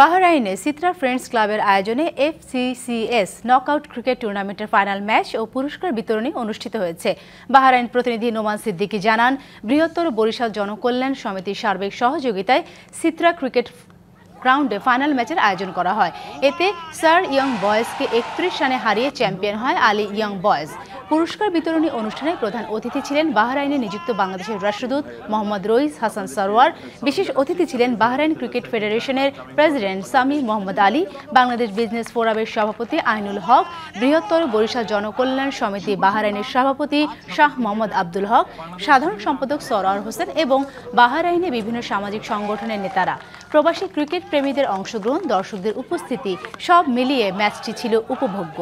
বাহরাইনে সিত্রা friends ক্লাবের আয়োজনে এফসিসিএস knockout cricket টুর্নামেন্টের ফাইনাল ম্যাচ ও পুরস্কার বিতরণী অনুষ্ঠিত হয়েছে। বাহরাইন প্রতিনিধি নোমান সিদ্দিকী জানান, বৃহত্তর বরিশাল জনকল্যাণ সমিতির সার্বিক সহযোগিতায় সিত্রা ক্রিকেট গ্রাউন্ডে ফাইনাল ম্যাচের আয়োজন করা হয়। এতে স্যার ইয়ং বয়েজকে 31 রানে হারিয়ে চ্যাম্পিয়ন হয় আলী ইয়ং বয়েজ। পুরস্কার বিতরণী অনুষ্ঠানে প্রধান অতিথি ছিলেন বাহরাইনে নিযুক্ত বাংলাদেশের রাষ্ট্রদূত মোহাম্মদ রইস হাসান সরওয়ার। বিশেষ অতিথি ছিলেন বাহরাইন ক্রিকেট ফেডারেশনের প্রেসিডেন্ট সামি মোহাম্মদ আলী, বাংলাদেশ বিজনেস ফোরামের সভাপতি আইনুল হক, বৃহত্তর বরিশাল জনকল্যাণ সমিতি বাহরাইনের সভাপতি শাহ মোহাম্মদ আব্দুল হক, সাধারণ সম্পাদক সরওয়ার হোসেন এবং বাহরাইনে বিভিন্ন সামাজিক সংগঠনের নেতারা। প্রবাসী ক্রিকেট প্রেমীদের অংশগ্রহণ, দর্শকদের উপস্থিতি সব মিলিয়ে ম্যাচটি ছিল উপভোগ্য।